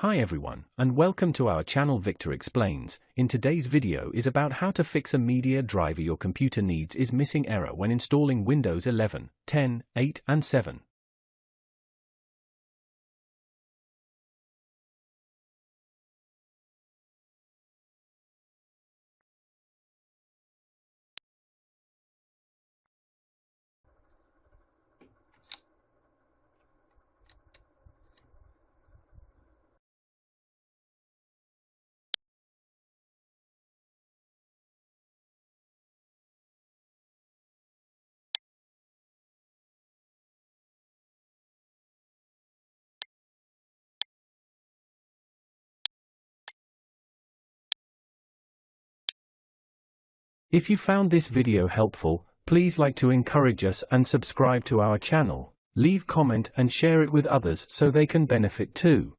Hi everyone, and welcome to our channel Victor Explains. In today's video is about how to fix a media driver your computer needs is missing error when installing Windows 11, 10, 8 and 7. If you found this video helpful, please like to encourage us and subscribe to our channel. Leave comment and share it with others so they can benefit too.